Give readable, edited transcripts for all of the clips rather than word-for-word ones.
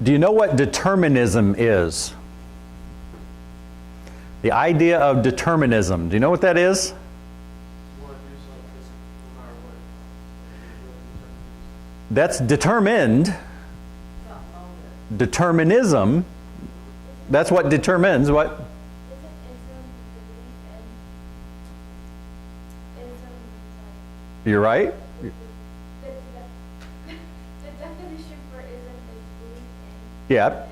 Do you know what determinism is? The idea of determinism. Do you know what that is? That's determined. Determinism. That's what determines what? You're right. Yeah.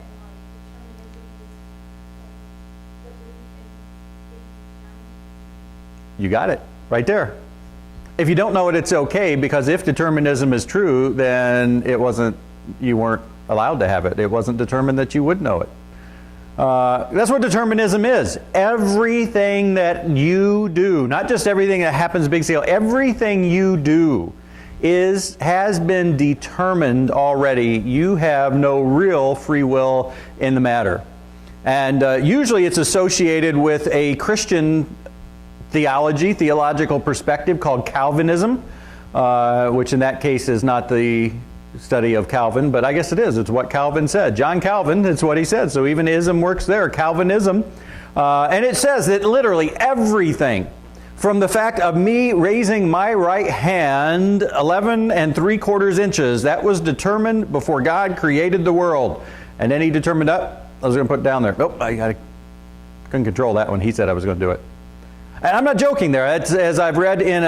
You got it. Right there. If you don't know it, it's okay, because if determinism is true, then you weren't allowed to have it. It wasn't determined that you would know it. That's what determinism is. Everything that you do, not just everything that happens big scale, everything you do has been determined already. You have no real free will in the matter. And usually it's associated with a Christian theological perspective called Calvinism, which in that case is not the study of Calvin, but I guess it is. It's what Calvin said. John Calvin, it's what he said. So even ism works there, Calvinism. And it says that literally everything, from the fact of me raising my right hand 11 3/4 inches, that was determined before God created the world. And then he determined, I was going to put it down there. Nope, I couldn't control that one. He said I was going to do it. And I'm not joking there. It's, as I've read in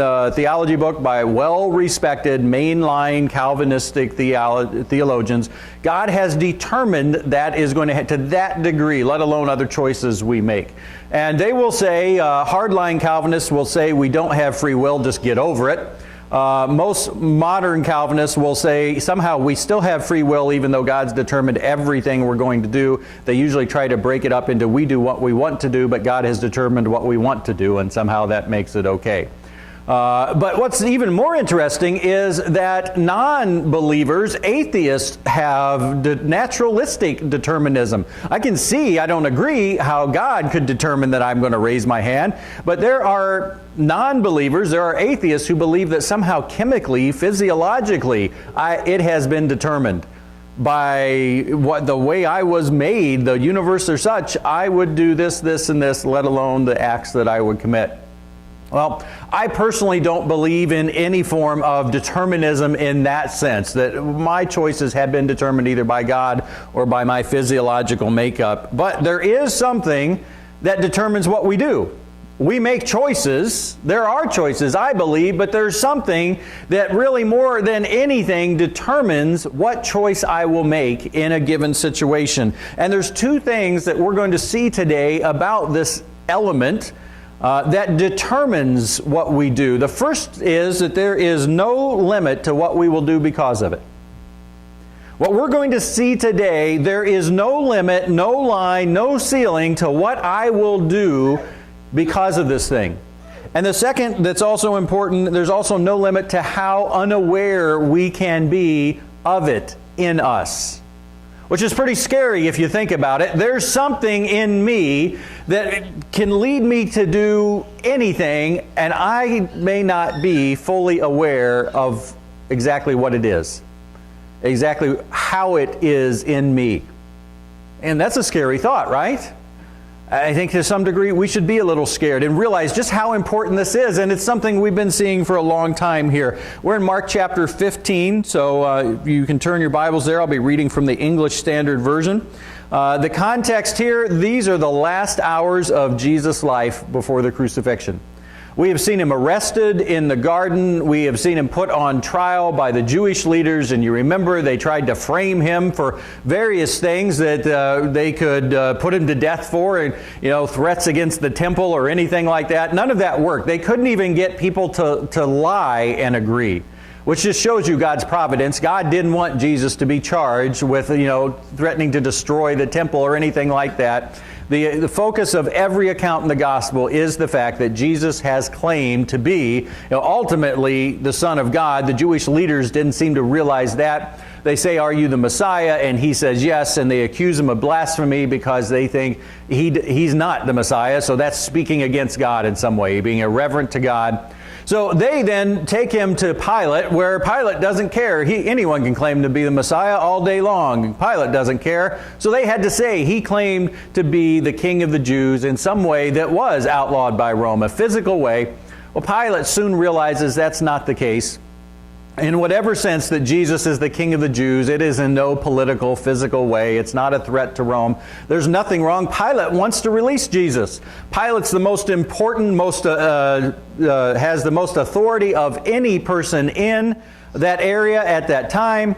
a theology book by well-respected mainline Calvinistic theologians, God has determined that is going to that degree, let alone other choices we make. And they will say, hardline Calvinists will say, we don't have free will, just get over it. Most modern Calvinists will say somehow we still have free will even though God's determined everything we're going to do. They usually try to break it up into we do what we want to do, but God has determined what we want to do, and somehow that makes it okay. But what's even more interesting is that non-believers, atheists, have naturalistic determinism. I can see, I don't agree how God could determine that I'm going to raise my hand, but there are non-believers, there are atheists who believe that somehow chemically, physiologically, it has been determined. By the way I was made, the universe or such, I would do this, this, and this, let alone the acts that I would commit. Well, I personally don't believe in any form of determinism in that sense, that my choices have been determined either by God or by my physiological makeup. But there is something that determines what we do. We make choices. There are choices, I believe, but there's something that really more than anything determines what choice I will make in a given situation. And there's two things that we're going to see today about this element that determines what we do. The first is that there is no limit to what we will do because of it. What we're going to see today, there is no limit, no line, no ceiling to what I will do because of this thing. And the second that's also important, there's also no limit to how unaware we can be of it in us. Which is pretty scary if you think about it. There's something in me that can lead me to do anything, and I may not be fully aware of exactly what it is, exactly how it is in me. And that's a scary thought, right? I think to some degree we should be a little scared and realize just how important this is, and it's something we've been seeing for a long time here. We're in Mark chapter 15, so you can turn your Bibles there. I'll be reading from the English Standard Version. The context here, these are the last hours of Jesus' life before the crucifixion. We have seen him arrested in the garden. We have seen him put on trial by the Jewish leaders. And you remember they tried to frame him for various things that they could put him to death for, and threats against the temple or anything like that. None of that worked. They couldn't even get people to lie and agree, which just shows you God's providence. God didn't want Jesus to be charged with threatening to destroy the temple or anything like that. The focus of every account in the gospel is the fact that Jesus has claimed to be ultimately the Son of God. The Jewish leaders didn't seem to realize that. They say, "Are you the Messiah?" And he says yes, and they accuse him of blasphemy because they think he's not the Messiah, so that's speaking against God in some way, being irreverent to God. So they then take him to Pilate, where Pilate doesn't care. Anyone can claim to be the Messiah all day long. Pilate doesn't care. So they had to say he claimed to be the King of the Jews in some way that was outlawed by Rome, a physical way. Well, Pilate soon realizes that's not the case. In whatever sense that Jesus is the King of the Jews, it is in no political, physical way. It's not a threat to Rome. There's nothing wrong. Pilate wants to release Jesus. Pilate's the most important, has the most authority of any person in that area at that time.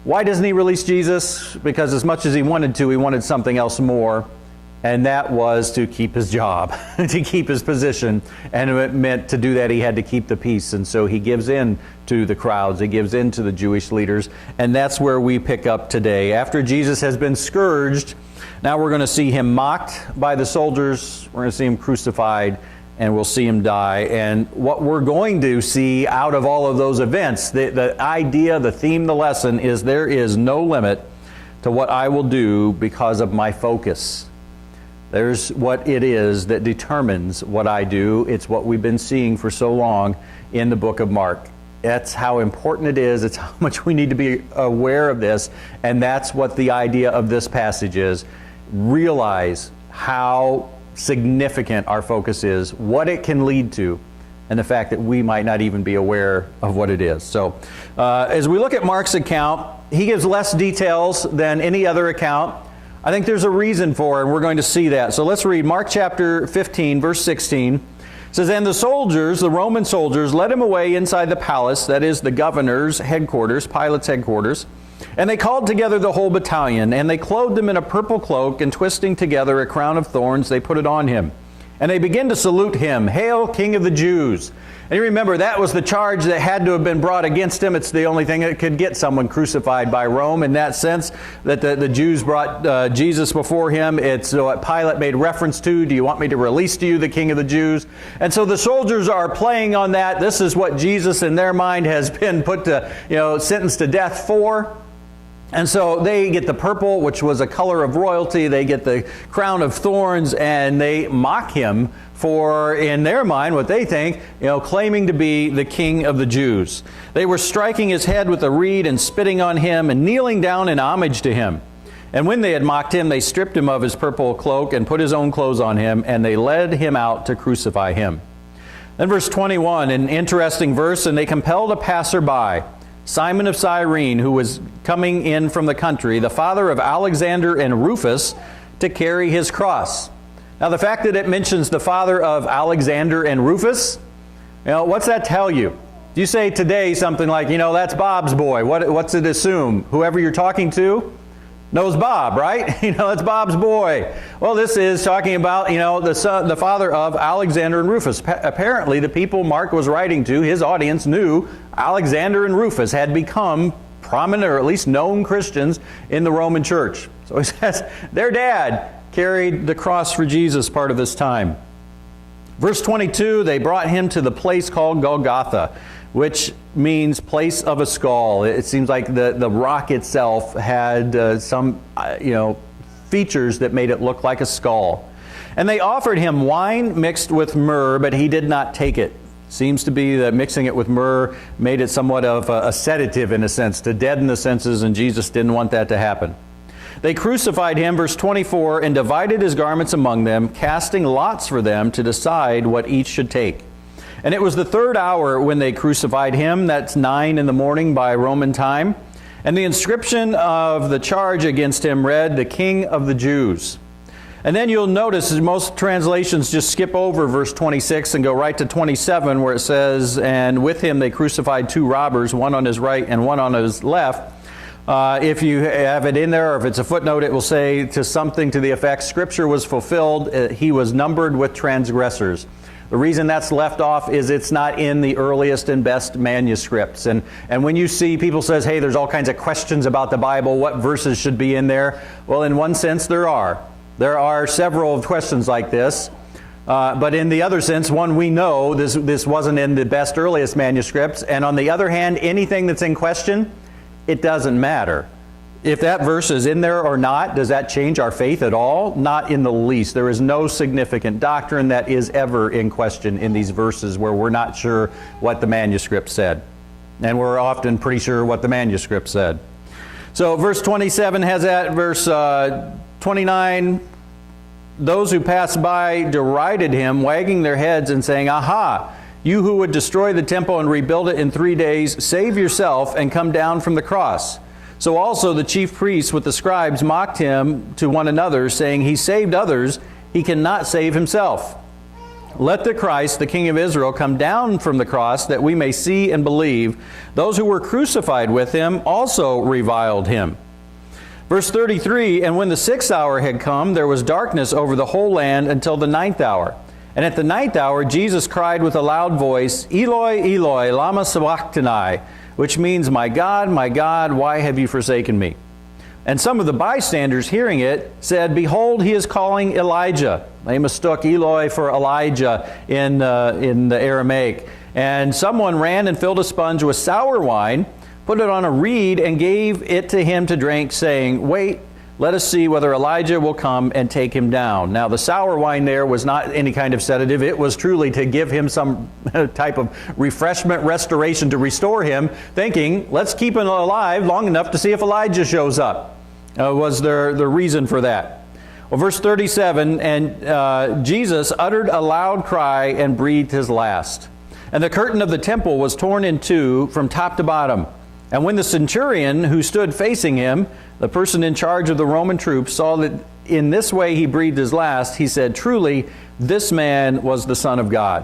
Why doesn't he release Jesus? Because as much as he wanted to, he wanted something else more. And that was to keep his job, to keep his position. And it meant to do that he had to keep the peace. And so he gives in to the crowds. He gives in to the Jewish leaders. And that's where we pick up today. After Jesus has been scourged, now we're going to see him mocked by the soldiers. We're going to see him crucified, and we'll see him die. And what we're going to see out of all of those events, the idea, the theme, the lesson is there is no limit to what I will do because of my focus. There's what it is that determines what I do. It's what we've been seeing for so long in the book of Mark. That's how important it is. It's how much we need to be aware of this. And that's what the idea of this passage is. Realize how significant our focus is, what it can lead to, and the fact that we might not even be aware of what it is. So as we look at Mark's account, he gives less details than any other account. I think there's a reason for it, and we're going to see that. So let's read Mark chapter 15, verse 16. It says, "And the soldiers, the Roman soldiers, led him away inside the palace," that is the governor's headquarters, Pilate's headquarters. "And they called together the whole battalion, and they clothed him in a purple cloak, and twisting together a crown of thorns, they put it on him. And they began to salute him, 'Hail, King of the Jews!'" And you remember, that was the charge that had to have been brought against him. It's the only thing that could get someone crucified by Rome in that sense, that the Jews brought Jesus before him. It's what Pilate made reference to. "Do you want me to release to you the King of the Jews?" And so the soldiers are playing on that. This is what Jesus in their mind has been put to, sentenced to death for. And so they get the purple, which was a color of royalty. They get the crown of thorns, and they mock him for, in their mind, what they think, claiming to be the King of the Jews. They were striking his head with a reed and spitting on him and kneeling down in homage to him. And when they had mocked him, they stripped him of his purple cloak and put his own clothes on him, and they led him out to crucify him. Then verse 21, an interesting verse, "And they compelled a passerby, Simon of Cyrene, who was coming in from the country, the father of Alexander and Rufus, to carry his cross." Now, the fact that it mentions the father of Alexander and Rufus, what's that tell you? Do you say today something like, that's Bob's boy? What's it assume? Whoever you're talking to knows Bob, right? That's Bob's boy. Well, this is talking about, the father of Alexander and Rufus. Apparently, the people Mark was writing to, his audience, knew Alexander and Rufus had become prominent, or at least known Christians in the Roman church. So he says, their dad carried the cross for Jesus part of this time. Verse 22, they brought him to the place called Golgotha, which means place of a skull. It seems like the rock itself had some features that made it look like a skull. And they offered him wine mixed with myrrh, but he did not take it. Seems to be that mixing it with myrrh made it somewhat of a sedative in a sense, to deaden the senses, and Jesus didn't want that to happen. They crucified him, verse 24, and divided his garments among them, casting lots for them to decide what each should take. And it was the 3rd hour when they crucified him. That's 9 in the morning by Roman time. And the inscription of the charge against him read, "The King of the Jews." And then you'll notice most translations just skip over verse 26 and go right to 27, where it says, "And with him they crucified 2 robbers, one on his right and one on his left." If you have it in there, or if it's a footnote, it will say to something to the effect, "Scripture was fulfilled, he was numbered with transgressors." The reason that's left off is it's not in the earliest and best manuscripts. And when you see people says, hey, there's all kinds of questions about the Bible, what verses should be in there? Well, in one sense, there are. There are several questions like this. But in the other sense, one, we know this wasn't in the best earliest manuscripts. And on the other hand, anything that's in question it doesn't matter. If that verse is in there or not, does that change our faith at all? Not in the least. There is no significant doctrine that is ever in question in these verses where we're not sure what the manuscript said. And we're often pretty sure what the manuscript said. So verse 27 has that. Verse 29, those who passed by derided him, wagging their heads and saying, "Aha! You who would destroy the temple and rebuild it in 3 days, save yourself and come down from the cross." So also the chief priests with the scribes mocked him to one another, saying, "He saved others, he cannot save himself. Let the Christ, the King of Israel, come down from the cross, that we may see and believe." Those who were crucified with him also reviled him. Verse 33, and when the 6th hour had come, there was darkness over the whole land until the 9th hour. And at the 9th hour, Jesus cried with a loud voice, "Eloi, Eloi, lama sabachthani," which means, my God, why have you forsaken me?" And some of the bystanders hearing it said, "Behold, he is calling Elijah." They mistook Eloi for Elijah in the Aramaic. And someone ran and filled a sponge with sour wine, put it on a reed, and gave it to him to drink, saying, "Wait, let us see whether Elijah will come and take him down." Now the sour wine there was not any kind of sedative. It was truly to give him some type of refreshment, restoration, to restore him, thinking, let's keep him alive long enough to see if Elijah shows up. Was there the reason for that? Well, verse 37, and Jesus uttered a loud cry and breathed his last. And the curtain of the temple was torn in two from top to bottom. And when the centurion who stood facing him, the person in charge of the Roman troops, saw that in this way he breathed his last, he said, "Truly, this man was the Son of God."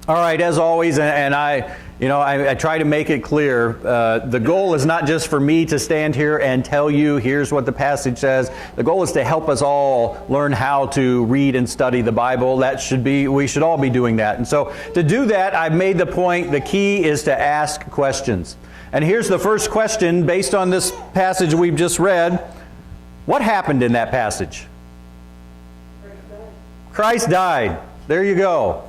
All right, as always, and I try to make it clear, the goal is not just for me to stand here and tell you, here's what the passage says. The goal is to help us all learn how to read and study the Bible. We should all be doing that. And so to do that, I've made the point, the key is to ask questions. And here's the first question based on this passage we've just read. What happened in that passage? Christ died. There you go.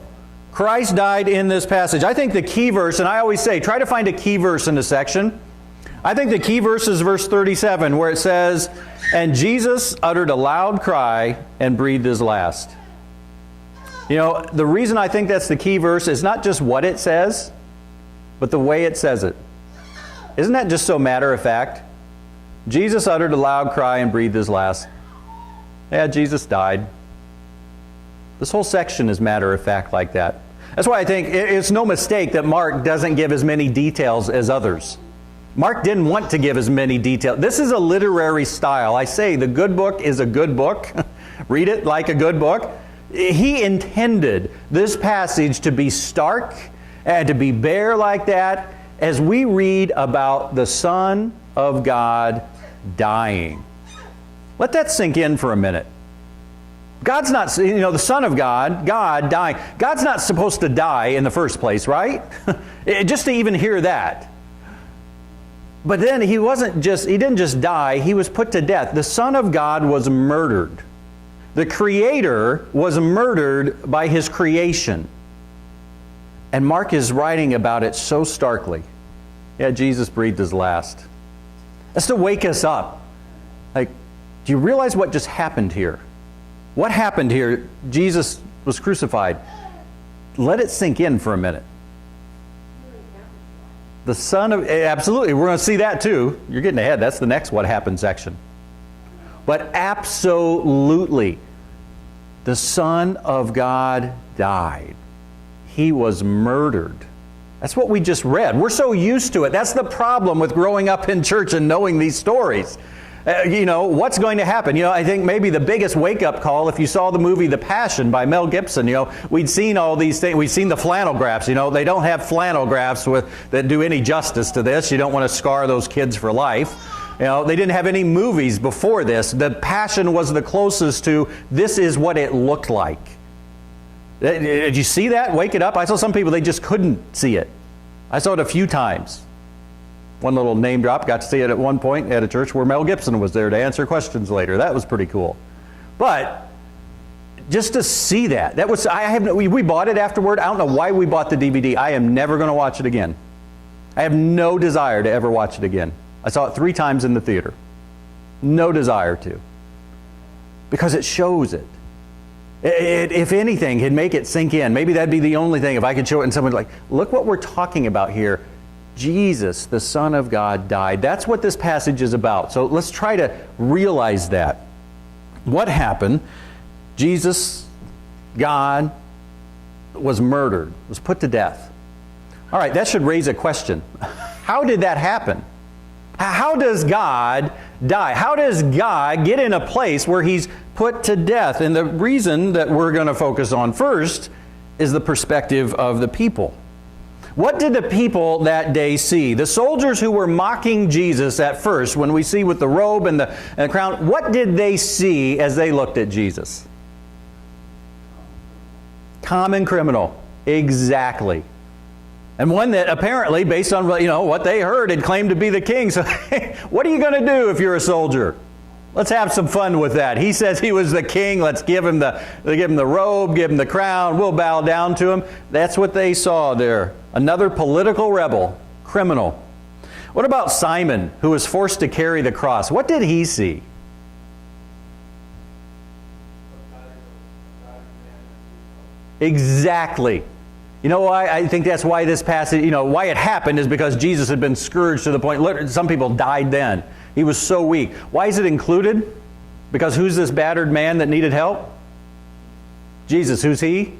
Christ died in this passage. I think the key verse, and I always say, try to find a key verse in the section. I think the key verse is verse 37, where it says, "And Jesus uttered a loud cry and breathed his last." You know, the reason I think that's the key verse is not just what it says, but the way it says it. Isn't that just so matter of fact? Jesus uttered a loud cry and breathed his last. Yeah, Jesus died. This whole section is matter of fact like that. That's why I think it's no mistake that Mark doesn't give as many details as others. Mark didn't want to give as many details. This is a literary style. I say the good book is a good book. Read it like a good book. He intended this passage to be stark and to be bare like that as we read about the Son of God dying. Let that sink in for a minute. God's not, the Son of God, God dying. God's not supposed to die in the first place, right? Just to even hear that. But then he didn't just die, he was put to death. The Son of God was murdered. The Creator was murdered by his creation. And Mark is writing about it so starkly. Yeah, Jesus breathed his last. That's to wake us up. Like, do you realize what just happened here? What happened here? Jesus was crucified. Let it sink in for a minute. The Son of... Absolutely, we're going to see that too. You're getting ahead. That's the next what happened section. But absolutely, the Son of God died. He was murdered. That's what we just read. We're so used to it. That's the problem with growing up in church and knowing these stories. What's going to happen? I think maybe the biggest wake-up call, if you saw the movie The Passion by Mel Gibson, we'd seen all these things. We'd seen the flannel graphs. They don't have flannel graphs that do any justice to this. You don't want to scar those kids for life. They didn't have any movies before this. The Passion was the closest to this is what it looked like. Did you see that? Wake it up. I saw some people, they just couldn't see it. I saw it a few times. One little name drop, got to see it at one point at a church where Mel Gibson was there to answer questions later. That was pretty cool. But just to see that we bought it afterward. I don't know why we bought the DVD. I am never going to watch it again. I have no desire to ever watch it again. I saw it 3 times in the theater. No desire to. Because it shows it. If anything, it'd make it sink in. Maybe that'd be the only thing. If I could show it and someone like, look what we're talking about here. Jesus, the Son of God, died. That's what this passage is about. So let's try to realize that. What happened? Jesus, God, was murdered, was put to death. All right, that should raise a question. How did that happen? How does God die? How does God get in a place where He's put to death? And the reason that we're going to focus on first is the perspective of the people. What did the people that day see? The soldiers who were mocking Jesus at first, when we see with the robe and the crown, what did they see as they looked at Jesus? Common criminal. Exactly. And one that apparently, based on what they heard, had claimed to be the king. So what are you going to do if you're a soldier? Let's have some fun with that. He says he was the king. Let's give him the robe, give him the crown. We'll bow down to him. That's what they saw there. Another political rebel, criminal. What about Simon, who was forced to carry the cross? What did he see? Exactly. You know why? I think that's why this passage, why it happened is because Jesus had been scourged to the point, some people died then. He was so weak. Why is it included? Because who's this battered man that needed help? Jesus. Who's He?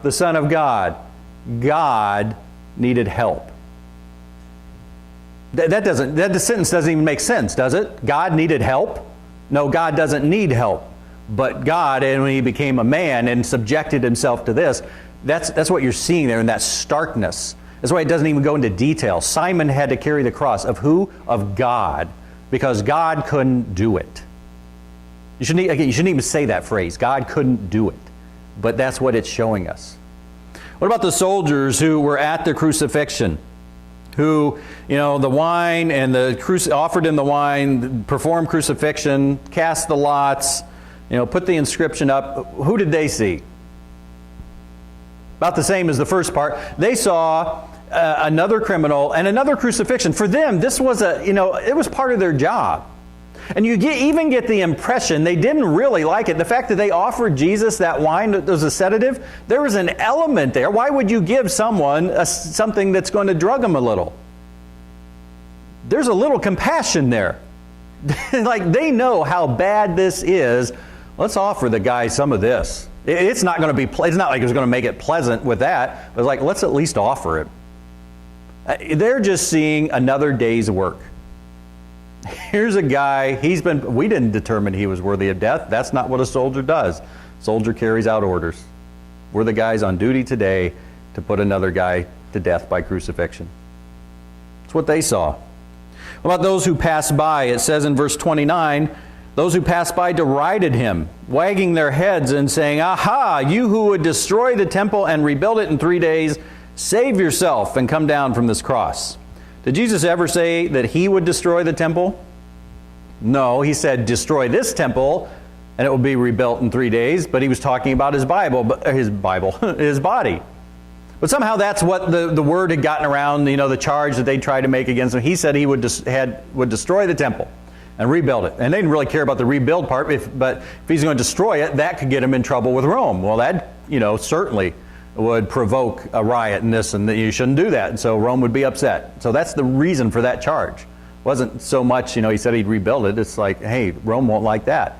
The Son of God. God needed help. That sentence doesn't even make sense, does it? God needed help? No, God doesn't need help. But God, and when He became a man and subjected Himself to this, that's what you're seeing there in that starkness. That's why it doesn't even go into detail. Simon had to carry the cross of who? Of God. Because God couldn't do it. You shouldn't even say that phrase. God couldn't do it. But that's what it's showing us. What about the soldiers who were at the crucifixion? Who, the wine and offered in the wine, performed crucifixion, cast the lots, put the inscription up. Who did they see? About the same as the first part. They saw another criminal and another crucifixion. For them, this was it was part of their job. And you even get the impression they didn't really like it. The fact that they offered Jesus that wine that was a sedative, there was an element there. Why would you give someone something that's going to drug them a little? There's a little compassion there. Like they know how bad this is. Let's offer the guy some of this. It's not going to be. It's not like it's going to make it pleasant with that. But like, let's at least offer it. They're just seeing another day's work. Here's a guy. We didn't determine he was worthy of death. That's not what a soldier does. Soldier carries out orders. We're the guys on duty today to put another guy to death by crucifixion. That's what they saw. What about those who passed by? It says in verse 29. Those who passed by derided him, wagging their heads and saying, "Aha, you who would destroy the temple and rebuild it in 3 days, save yourself and come down from this cross." Did Jesus ever say that He would destroy the temple? No, He said, destroy this temple and it will be rebuilt in 3 days. But He was talking about His body. But somehow that's what the word had gotten around, the charge that they tried to make against Him. He said He would destroy the temple and rebuild it. And they didn't really care about the rebuild part, but if He's going to destroy it, that could get Him in trouble with Rome. Well, that, certainly would provoke a riot and this, and that you shouldn't do that. And so Rome would be upset. So that's the reason for that charge. It wasn't so much, He said He'd rebuild it. It's like, hey, Rome won't like that.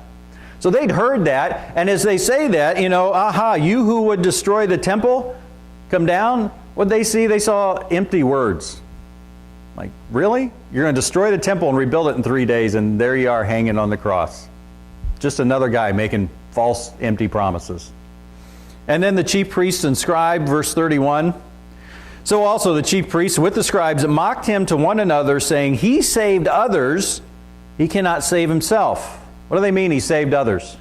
So they'd heard that, and as they say that, aha, you who would destroy the temple, come down. What'd they see? They saw empty words. Like, really? You're going to destroy the temple and rebuild it in 3 days, and there you are hanging on the cross. Just another guy making false, empty promises. And then the chief priests and scribe, verse 31. So also the chief priests with the scribes mocked Him to one another, saying, He saved others, He cannot save Himself. What do they mean He saved others?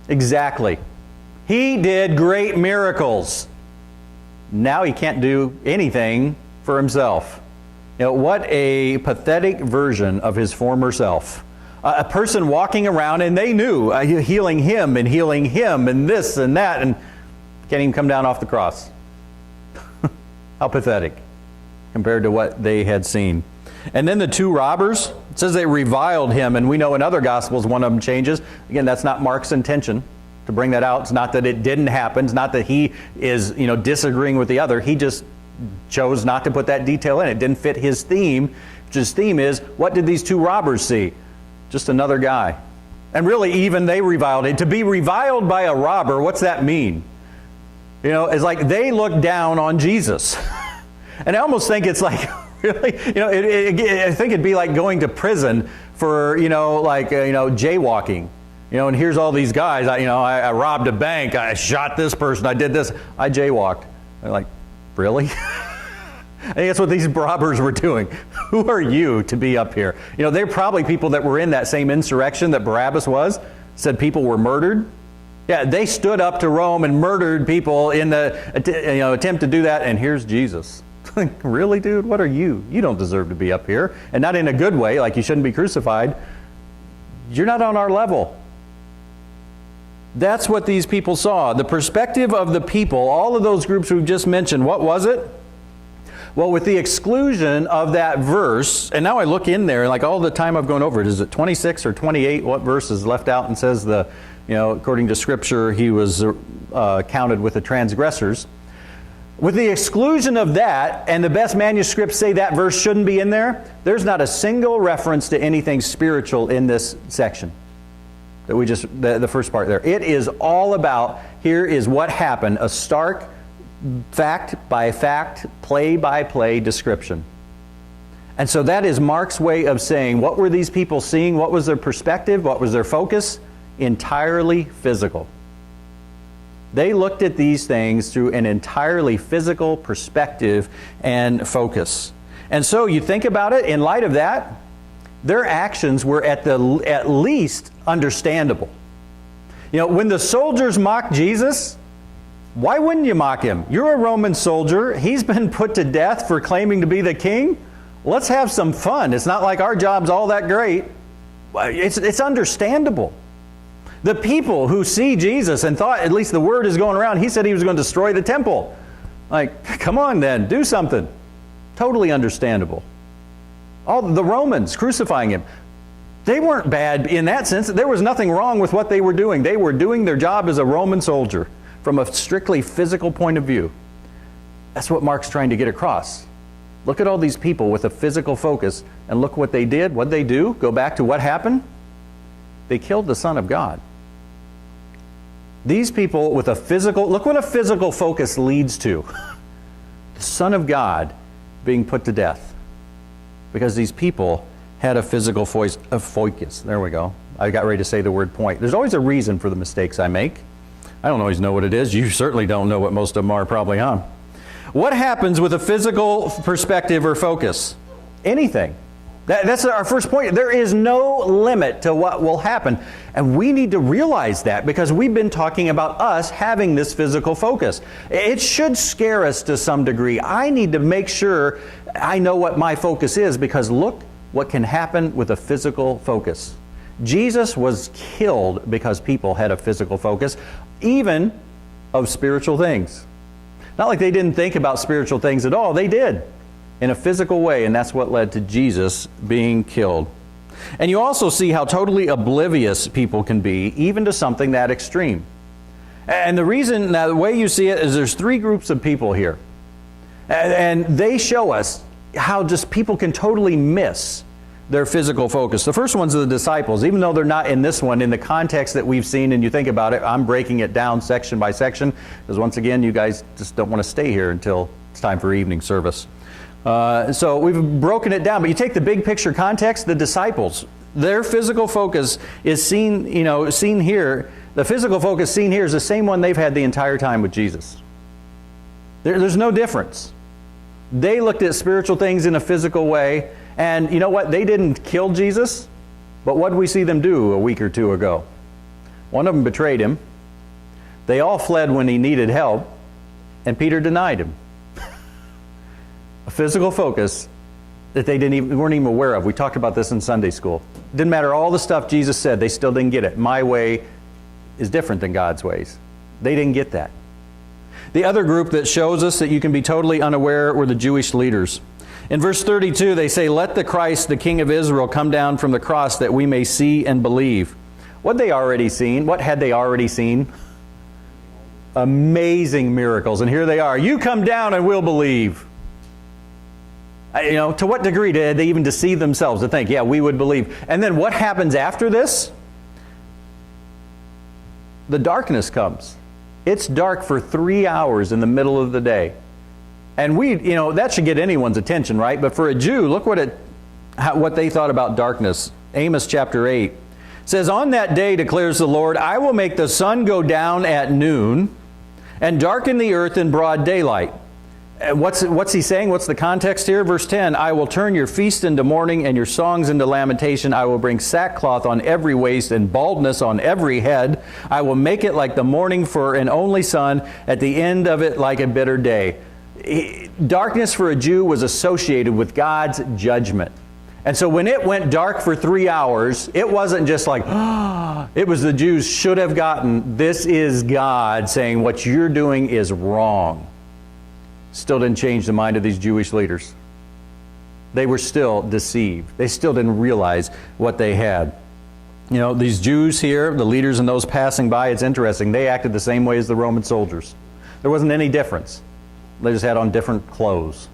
Exactly. He did great miracles. Now He can't do anything for Himself. What a pathetic version of His former self. A person walking around, and they knew, healing him and this and that, and can't even come down off the cross. How pathetic. compared to what they had seen. And then the two robbers, it says they reviled him, and we know in other Gospels one of them changes. Again, that's not Mark's intention to bring that out. It's not that it didn't happen. It's not that he is, disagreeing with the other. He just chose not to put that detail in. It didn't fit his theme. His theme is, what did these two robbers see? Just another guy. And really, even they reviled it. To be reviled by a robber, what's that mean? It's like they look down on Jesus. And I almost think it's like, really, I think it'd be like going to prison for, jaywalking. And here's all these guys, I robbed a bank, I shot this person, I did this, I jaywalked. They're like, really? I think that's what these robbers were doing. Who are you to be up here? They're probably people that were in that same insurrection that Barabbas was, said people were murdered. Yeah, they stood up to Rome and murdered people in the attempt to do that, and here's Jesus. Really, dude? What are you? You don't deserve to be up here. And not in a good way, like you shouldn't be crucified. You're not on our level. That's what these people saw. The perspective of the people, all of those groups we've just mentioned, what was it? Well, with the exclusion of that verse, and now I look in there, like all the time I've gone over it, is it 26 or 28? What verse is left out and says according to Scripture, he was counted with the transgressors. With the exclusion of that, and the best manuscripts say that verse shouldn't be in there, there's not a single reference to anything spiritual in this section. That we just, the first part there. It is all about, here is what happened, a stark fact by fact, play by play description. And so that is Mark's way of saying, what were these people seeing? What was their perspective? What was their focus? Entirely physical. They looked at these things through an entirely physical perspective and focus. And so you think about it, in light of that, their actions were at least understandable. When the soldiers mocked Jesus, why wouldn't you mock him? You're a Roman soldier. He's been put to death for claiming to be the king. Let's have some fun. It's not like our job's all that great. It's understandable. The people who see Jesus and thought, at least the word is going around, he said he was going to destroy the temple. Like, come on then, do something. Totally understandable. All the Romans crucifying him, they weren't bad in that sense. There was nothing wrong with what they were doing. They were doing their job as a Roman soldier from a strictly physical point of view. That's what Mark's trying to get across. Look at all these people with a physical focus, and look what they did. What did they do? Go back to what happened? They killed the Son of God. These people with a physical, look what a physical focus leads to. The Son of God being put to death. Because these people had a physical focus. There we go. I got ready to say the word point. There's always a reason for the mistakes I make. I don't always know what it is. You certainly don't know what most of them are probably on. What happens with a physical perspective or focus? Anything. That's our first point. There is no limit to what will happen. And we need to realize that because we've been talking about us having this physical focus. It should scare us to some degree. I need to make sure I know what my focus is because look what can happen with a physical focus. Jesus was killed because people had a physical focus, even of spiritual things. Not like they didn't think about spiritual things at all. They did. In a physical way, and that's what led to Jesus being killed. And you also see how totally oblivious people can be, even to something that extreme. And the reason, now the way you see it is there's three groups of people here. And they show us how just people can totally miss their physical focus. The first one's the disciples, even though they're not in this one, in the context that we've seen, and you think about it, I'm breaking it down section by section, because once again, you guys just don't want to stay here until it's time for evening service. So we've broken it down, but you take the big picture context, the disciples, their physical focus is seen here. The physical focus seen here is the same one they've had the entire time with Jesus. There's no difference. They looked at spiritual things in a physical way, and you know what? They didn't kill Jesus, but what did we see them do a week or two ago? One of them betrayed him. They all fled when he needed help, and Peter denied him. A physical focus that they weren't even aware of. We talked about this in Sunday school. It didn't matter all the stuff Jesus said, they still didn't get it. My way is different than God's ways. They didn't get that. The other group that shows us that you can be totally unaware were the Jewish leaders. In verse 32, they say, "Let the Christ, the King of Israel, come down from the cross that we may see and believe." What they already seen? What had they already seen? Amazing miracles. And here they are. You come down and we'll believe. To what degree did they even deceive themselves to think, yeah, we would believe? And then what happens after this? The darkness comes. It's dark for 3 hours in the middle of the day. And that should get anyone's attention, right? But for a Jew, look what they thought about darkness. Amos chapter 8 says, "On that day, declares the Lord, I will make the sun go down at noon and darken the earth in broad daylight." What's he saying? What's the context here? Verse 10, "I will turn your feast into mourning and your songs into lamentation. I will bring sackcloth on every waist and baldness on every head. I will make it like the morning for an only son, at the end of it like a bitter day." Darkness for a Jew was associated with God's judgment. And so when it went dark for 3 hours, it wasn't just like, it was the Jews should have gotten, this is God saying what you're doing is wrong. Still didn't change the mind of these Jewish leaders. They were still deceived. They still didn't realize what they had. These Jews here, the leaders and those passing by, it's interesting, they acted the same way as the Roman soldiers. There wasn't any difference. They just had on different clothes,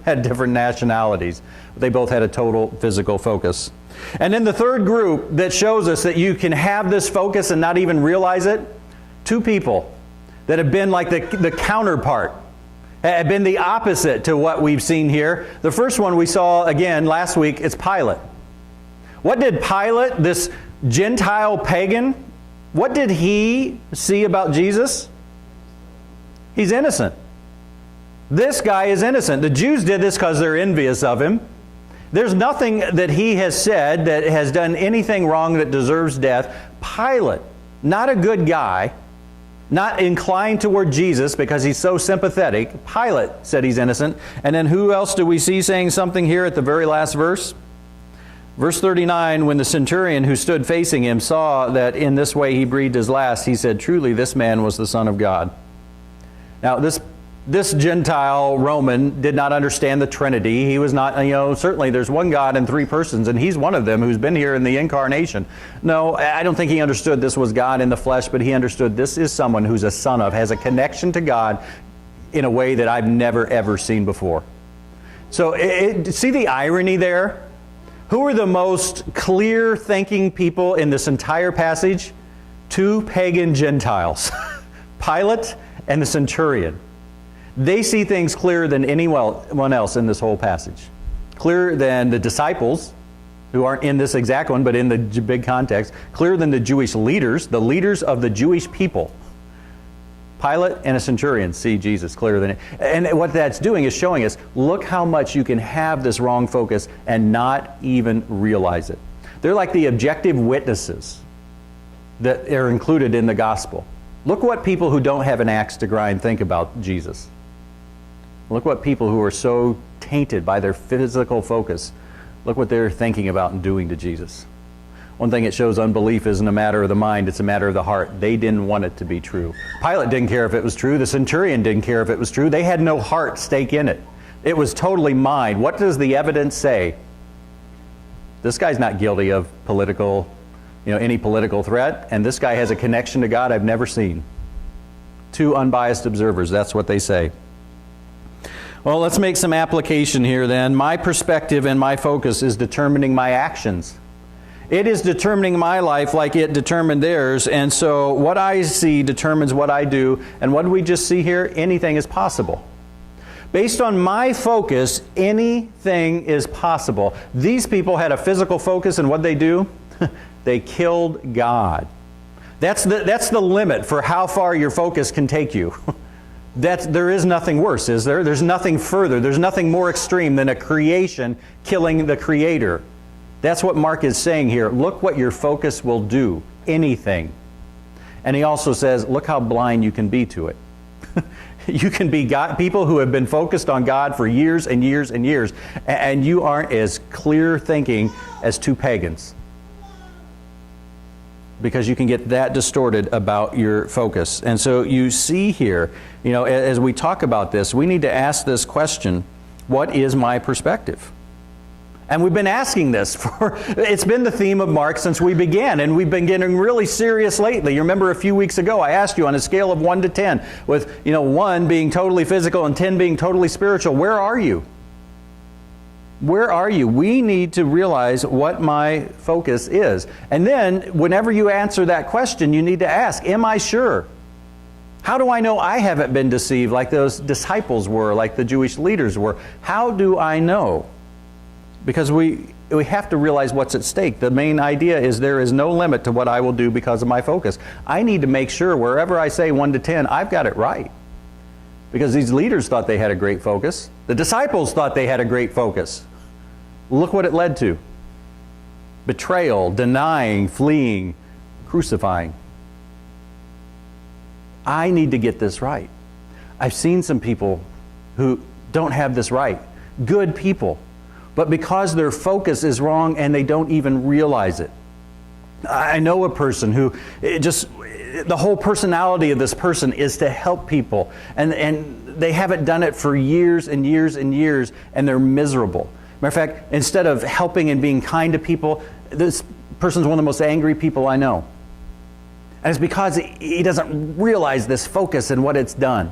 had different nationalities. But they both had a total physical focus. And then the third group that shows us that you can have this focus and not even realize it, two people that have been like the counterpart, have been the opposite to what we've seen here. The first one we saw again last week, it's Pilate. What did Pilate, this Gentile pagan, what did he see about Jesus? He's innocent. This guy is innocent. The Jews did this because they're envious of him. There's nothing that he has said that has done anything wrong that deserves death. Pilate, not a good guy, not inclined toward Jesus because he's so sympathetic. Pilate said he's innocent. And then who else do we see saying something here at the very last verse? Verse 39, when the centurion who stood facing him saw that in this way he breathed his last, he said, "Truly this man was the Son of God." Now this Gentile Roman did not understand the Trinity. He was not, certainly there's one God in three persons, and he's one of them who's been here in the incarnation. No, I don't think he understood this was God in the flesh, but he understood this is someone who's a son of, has a connection to God in a way that I've never, ever seen before. So see the irony there? Who are the most clear-thinking people in this entire passage? Two pagan Gentiles, Pilate and the centurion. They see things clearer than anyone else in this whole passage. Clearer than the disciples, who aren't in this exact one, but in the big context. Clearer than the Jewish leaders, the leaders of the Jewish people. Pilate and a centurion see Jesus clearer than it. And what that's doing is showing us, look how much you can have this wrong focus and not even realize it. They're like the objective witnesses that are included in the gospel. Look what people who don't have an axe to grind think about Jesus. Look what people who are so tainted by their physical focus, look what they're thinking about and doing to Jesus. One thing it shows, unbelief isn't a matter of the mind, it's a matter of the heart. They didn't want it to be true. Pilate didn't care if it was true. The centurion didn't care if it was true. They had no heart stake in it. It was totally mind. What does the evidence say? This guy's not guilty of any political threat, and this guy has a connection to God I've never seen. Two unbiased observers, that's what they say. Well, let's make some application here then. My perspective and my focus is determining my actions. It is determining my life like it determined theirs, and so what I see determines what I do. And what do we just see here? Anything is possible. Based on my focus, anything is possible. These people had a physical focus, and what they do? They killed God. That's the limit for how far your focus can take you. There is nothing worse, is there? There's nothing further. There's nothing more extreme than a creation killing the Creator. That's what Mark is saying here. Look what your focus will do. Anything. And he also says, look how blind you can be to it. You can be people who have been focused on God for years and years and years, and you aren't as clear thinking as two pagans. Because you can get that distorted about your focus. And so you see here, as we talk about this, we need to ask this question. What is my perspective? And we've been asking this it's been the theme of Mark since we began, and we've been getting really serious lately. You remember a few weeks ago, I asked you on a scale of 1 to 10, with 1 being totally physical and 10 being totally spiritual, where are you? Where are you? We need to realize what my focus is. And then, whenever you answer that question, you need to ask, am I sure? How do I know I haven't been deceived like those disciples were, like the Jewish leaders were? How do I know? Because we have to realize what's at stake. The main idea is there is no limit to what I will do because of my focus. I need to make sure wherever I say 1 to 10, I've got it right. Because these leaders thought they had a great focus. The disciples thought they had a great focus. Look what it led to. Betrayal, denying, fleeing, crucifying. I need to get this right. I've seen some people who don't have this right. Good people. But because their focus is wrong and they don't even realize it. I know a person who the whole personality of this person is to help people. And they haven't done it for years and years and years, and they're miserable. Matter of fact, instead of helping and being kind to people, this person's one of the most angry people I know. And it's because he doesn't realize this focus and what it's done.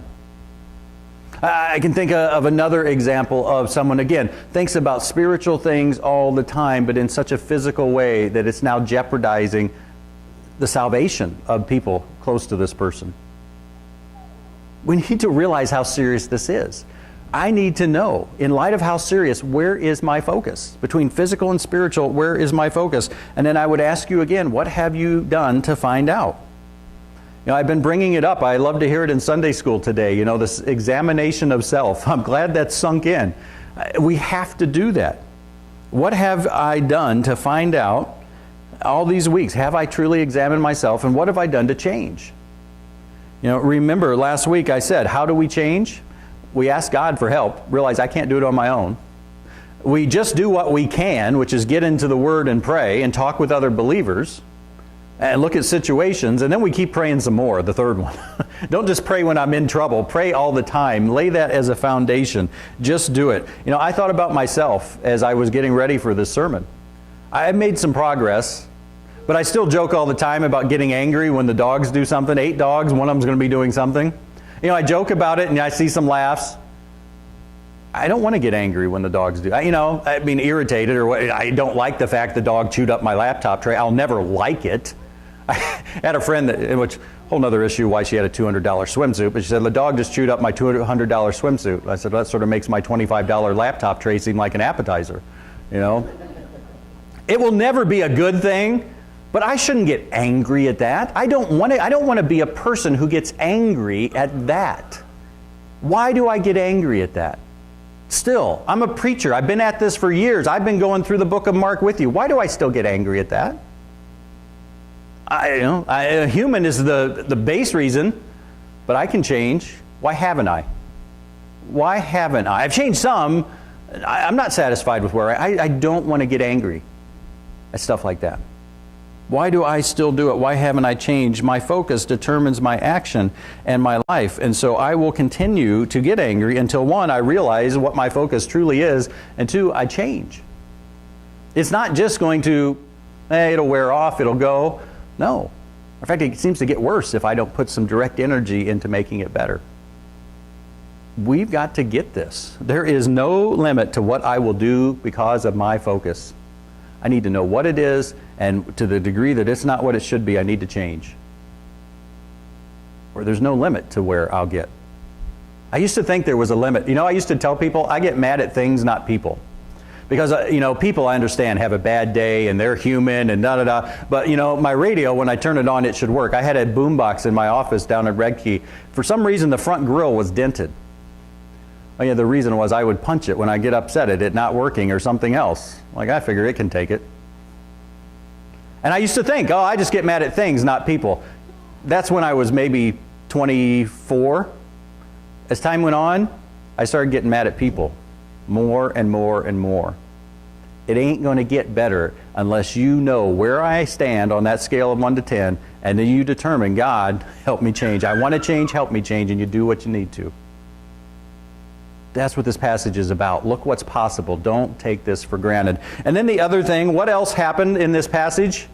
I can think of another example of someone, again, thinks about spiritual things all the time, but in such a physical way that it's now jeopardizing the salvation of people close to this person. We need to realize how serious this is. I need to know, in light of how serious, where is my focus? Between physical and spiritual, where is my focus? And then I would ask you again, what have you done to find out? I've been bringing it up. I love to hear it in Sunday school today, this examination of self. I'm glad that's sunk in. We have to do that. What have I done to find out all these weeks? Have I truly examined myself, and what have I done to change? Remember last week I said, how do we change? We ask God for help, realize I can't do it on my own. We just do what we can, which is get into the Word and pray and talk with other believers and look at situations, and then we keep praying some more, the third one. Don't just pray when I'm in trouble. Pray all the time. Lay that as a foundation. Just do it. I thought about myself as I was getting ready for this sermon. I made some progress, but I still joke all the time about getting angry when the dogs do something. 8 dogs, one of them's going to be doing something. I joke about it and I see some laughs. I don't want to get angry when the dogs do. I mean, irritated, or what. I don't like the fact the dog chewed up my laptop tray. I'll never like it. I had a friend which whole other issue why she had a $200 swimsuit, but she said the dog just chewed up my $200 swimsuit. I said, well, that sort of makes my $25 laptop tray seem like an appetizer. It will never be a good thing, but I shouldn't get angry at that. I don't want to be a person who gets angry at that. Why do I get angry at that? Still, I'm a preacher. I've been at this for years. I've been going through the book of Mark with you. Why do I still get angry at that? Human is the base reason, but I can change. Why haven't I? Why haven't I? I've changed some. I'm not satisfied with where I don't want to get angry at stuff like that. Why do I still do it? Why haven't I changed? My focus determines my action and my life. And so I will continue to get angry until, 1, I realize what my focus truly is, and 2, I change. It's not just going to, it'll wear off, it'll go. No. In fact, it seems to get worse if I don't put some direct energy into making it better. We've got to get this. There is no limit to what I will do because of my focus. I need to know what it is, and to the degree that it's not what it should be, I need to change. Or there's no limit to where I'll get. I used to think there was a limit. I used to tell people I get mad at things, not people. Because, people, I understand, have a bad day and they're human and da-da-da. But, my radio, when I turn it on, it should work. I had a boombox in my office down at Red Key. For some reason, the front grill was dented. The reason was I would punch it when I get upset at it not working or something else. I figure it can take it. And I used to think, I just get mad at things, not people. That's when I was maybe 24. As time went on, I started getting mad at people. More and more and more. It ain't going to get better unless you know where I stand on that scale of 1 to 10, and then you determine, God, help me change. I want to change, help me change, and you do what you need to. That's what this passage is about. Look what's possible. Don't take this for granted. And then the other thing, what else happened in this passage?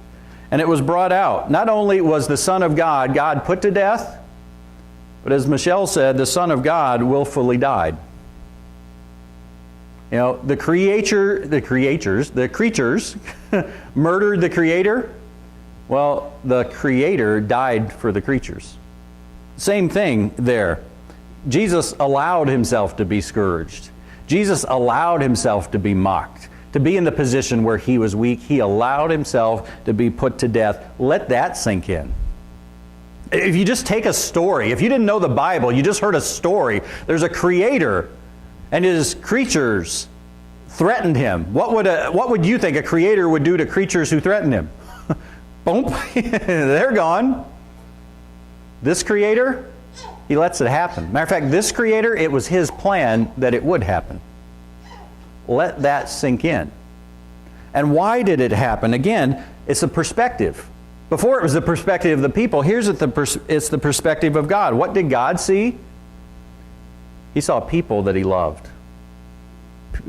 And it was brought out. Not only was the Son of God put to death, but as Michelle said, the Son of God willfully died. You know, the creatures murdered the Creator. Well, the Creator died for the creatures. Same thing there. Jesus allowed himself to be scourged. Jesus allowed himself to be mocked, to be in the position where he was weak. He allowed himself to be put to death. Let that sink in. If you just take a story, if you didn't know the Bible, you just heard a story, there's a Creator and his creatures threatened him. What would you think a Creator would do to creatures who threatened him? Boom, they're gone. This Creator, he lets it happen. Matter of fact, this Creator, it was his plan that it would happen. Let that sink in. And why did it happen? Again, it's a perspective. Before it was the perspective of the people, here's it's the perspective of God. What did God see? He saw people that he loved.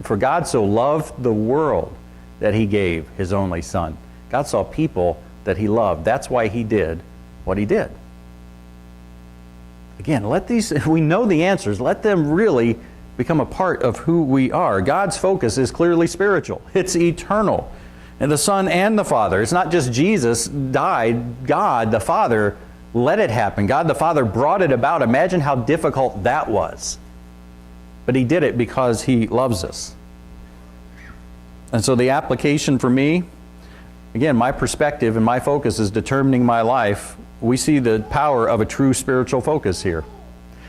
For God so loved the world that he gave his only Son. God saw people that he loved. That's why he did what he did. Again, we know the answers. Let them really become a part of who we are. God's focus is clearly spiritual. It's eternal. And the Son and the Father. It's not just Jesus died. God, the Father, let it happen. God, the Father, brought it about. Imagine how difficult that was. But he did it because he loves us. And so the application for me, again, my perspective and my focus is determining my life. We see the power of a true spiritual focus here.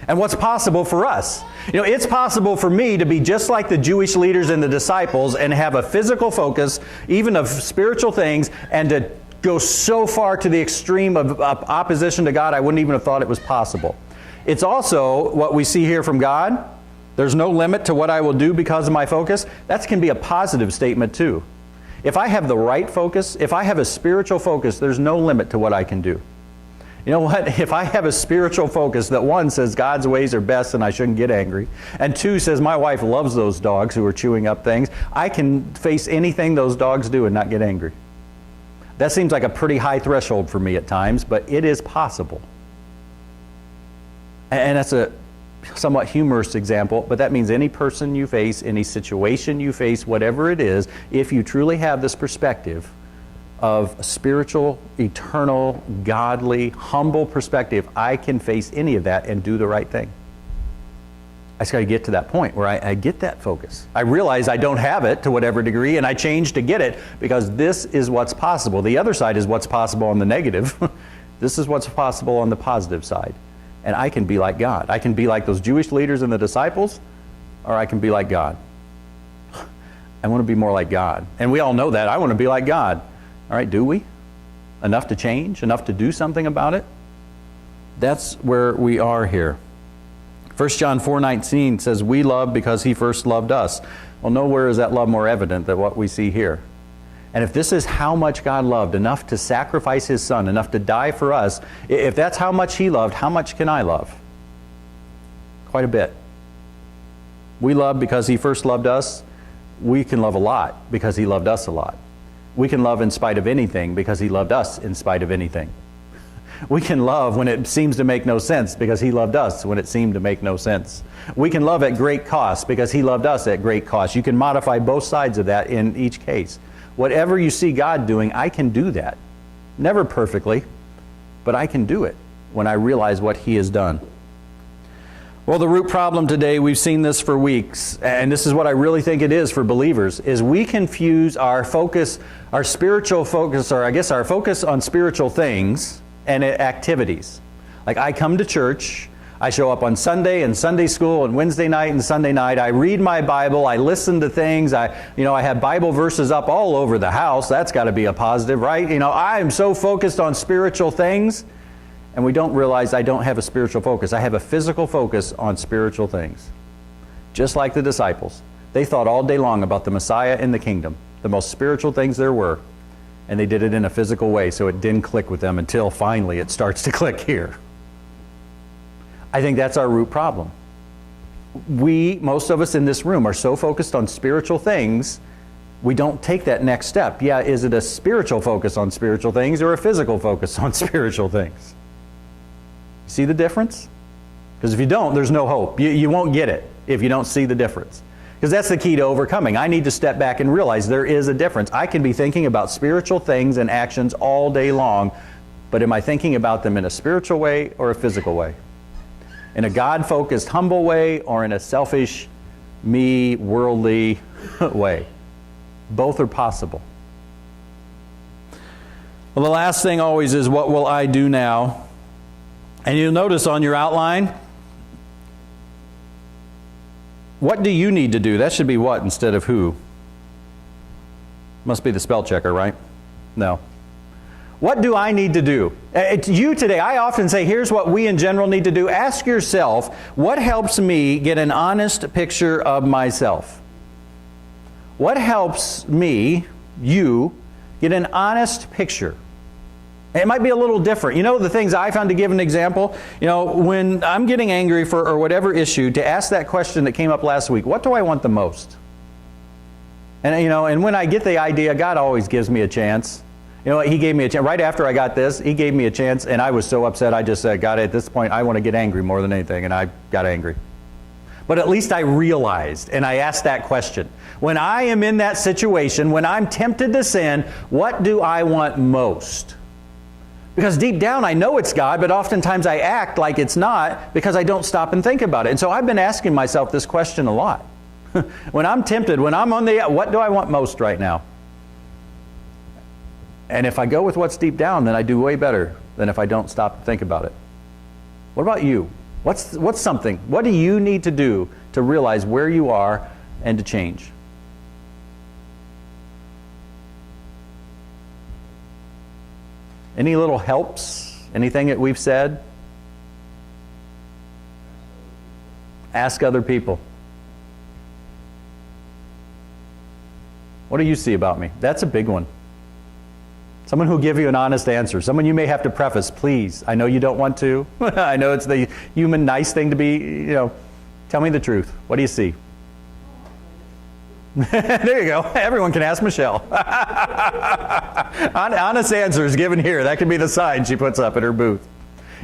And what's possible for us? You know, it's possible for me to be just like the Jewish leaders and the disciples and have a physical focus, even of spiritual things, and to go so far to the extreme of opposition to God, I wouldn't even have thought it was possible. It's also what we see here from God. There's no limit to what I will do because of my focus. That can be a positive statement too. If I have the right focus, if I have a spiritual focus, there's no limit to what I can do. You know what? If I have a spiritual focus that one says God's ways are best and I shouldn't get angry, and two says my wife loves those dogs who are chewing up things, I can face anything those dogs do and not get angry. That seems like a pretty high threshold for me at times, but it is possible. And that's a somewhat humorous example, but that means any person you face, any situation you face, whatever it is, if you truly have this perspective of a spiritual, eternal, godly, humble perspective, I can face any of that and do the right thing. I just got to get to that point where I get that focus. I realize I don't have it to whatever degree, and I change to get it because this is what's possible. The other side is what's possible on the negative. This is what's possible on the positive side. And I can be like God. I can be like those Jewish leaders and the disciples, or I can be like God. I want to be more like God. And we all know that. I want to be like God. All right, do we? Enough to change? Enough to do something about it? That's where we are here. 1 John 4:19 says, we love because he first loved us. Well, nowhere is that love more evident than what we see here. And if this is how much God loved, enough to sacrifice his Son, enough to die for us, if that's how much he loved, how much can I love? Quite a bit. We love because he first loved us. We can love a lot because he loved us a lot. We can love in spite of anything because he loved us in spite of anything. We can love when it seems to make no sense because he loved us when it seemed to make no sense. We can love at great cost because he loved us at great cost. You can modify both sides of that in each case. Whatever you see God doing, I can do that. Never perfectly, but I can do it when I realize what he has done. Well, the root problem today, we've seen this for weeks, and this is what I really think it is for believers, is we confuse our focus, our spiritual focus, or I guess our focus on spiritual things and activities. Like I come to church, I show up on Sunday and Sunday school and Wednesday night and Sunday night. I read my Bible, I listen to things, I have Bible verses up all over the house. That's got to be a positive, right? I am so focused on spiritual things. And we don't realize I don't have a spiritual focus. I have a physical focus on spiritual things. Just like the disciples. They thought all day long about the Messiah and the kingdom, the most spiritual things there were. And they did it in a physical way, so it didn't click with them until finally it starts to click here. I think that's our root problem. most of us in this room are so focused on spiritual things, we don't take that next step. Yeah, is it a spiritual focus on spiritual things or a physical focus on spiritual things? See the difference? Because if you don't, there's no hope. You won't get it if you don't see the difference. Because that's the key to overcoming. I need to step back and realize there is a difference. I can be thinking about spiritual things and actions all day long, but am I thinking about them in a spiritual way or a physical way? In a God-focused, humble way, or in a selfish, me, worldly way? Both are possible. Well, the last thing always is, what will I do now? And you'll notice on your outline, what do you need to do? That should be what instead of who. Must be the spell checker, right? No. What do I need to do? You today, I often say, here's what we in general need to do. Ask yourself, what helps me get an honest picture of myself? What helps me, you, get an honest picture? It might be a little different. You know, the things I found, to give an example, when I'm getting angry for or whatever issue, to ask that question that came up last week, what do I want the most? And and when I get the idea, God always gives me a chance. He gave me a chance. Right after I got this, He gave me a chance, and I was so upset, I just said, God, at this point, I want to get angry more than anything, and I got angry. But at least I realized, and I asked that question. When I am in that situation, when I'm tempted to sin, what do I want most? Because deep down I know it's God, but oftentimes I act like it's not because I don't stop and think about it. And so I've been asking myself this question a lot. When I'm tempted, when I'm on what do I want most right now? And if I go with what's deep down, then I do way better than if I don't stop and think about it. What about you? What's something? What do you need to do to realize where you are and to change? Any little helps? Anything that we've said? Ask other people. What do you see about me? That's a big one. Someone who'll give you an honest answer. Someone you may have to preface, please. I know you don't want to. I know it's the human nice thing to be, tell me the truth. What do you see? There you go. Everyone can ask Michelle. Honest answers given here. That could be the sign she puts up at her booth.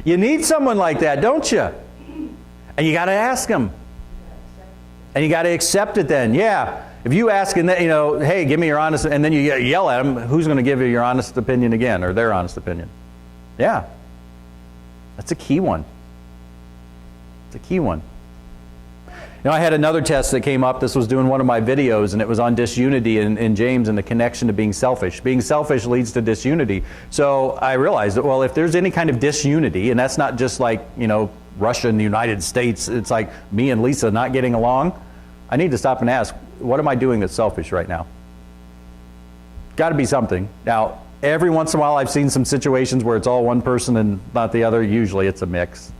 You need someone like that, don't you? And you got to ask them. And you got to accept it then. Yeah. If you ask and then, hey, give me your honest, and then you yell at them, who's going to give you your honest opinion again, or their honest opinion? Yeah. That's a key one. It's a key one. I had another test that came up. This was doing one of my videos, and it was on disunity in James and the connection to being selfish. Being selfish leads to disunity. So I realized that, well, if there's any kind of disunity, and that's not just like, Russia and the United States, it's like me and Lisa not getting along, I need to stop and ask, what am I doing that's selfish right now? Got to be something. Now, every once in a while I've seen some situations where it's all one person and not the other. Usually it's a mix.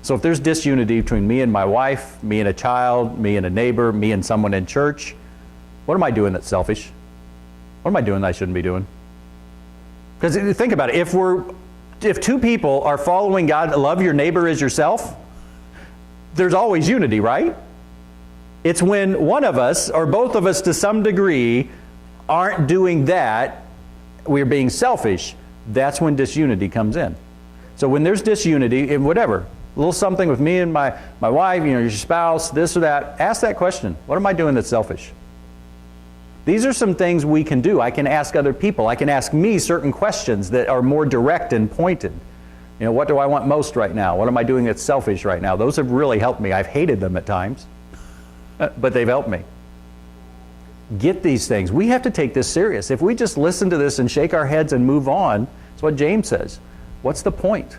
So if there's disunity between me and my wife, me and a child, me and a neighbor, me and someone in church, what am I doing that's selfish? What am I doing that I shouldn't be doing? Because think about it. If two people are following God, love your neighbor as yourself, there's always unity, right? It's when one of us, or both of us to some degree, aren't doing that, we're being selfish, that's when disunity comes in. So when there's disunity, in whatever, a little something with me and my wife, your spouse, this or that, ask that question. What am I doing that's selfish? These are some things we can do. I can ask other people. I can ask me certain questions that are more direct and pointed. What do I want most right now? What am I doing that's selfish right now? Those have really helped me. I've hated them at times, but they've helped me. Get these things. We have to take this serious. If we just listen to this and shake our heads and move on, that's what James says. What's the point?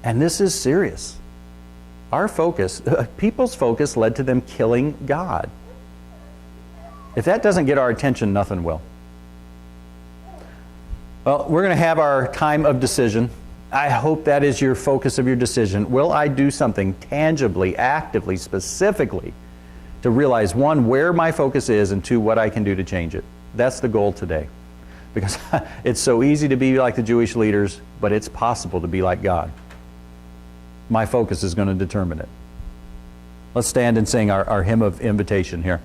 And this is serious. Our focus, people's focus led to them killing God. If that doesn't get our attention, nothing will. Well, we're going to have our time of decision. I hope that is your focus of your decision. Will I do something tangibly, actively, specifically to realize, one, where my focus is, and two, what I can do to change it? That's the goal today. Because it's so easy to be like the Jewish leaders, but it's possible to be like God. My focus is going to determine it. Let's stand and sing our hymn of invitation here.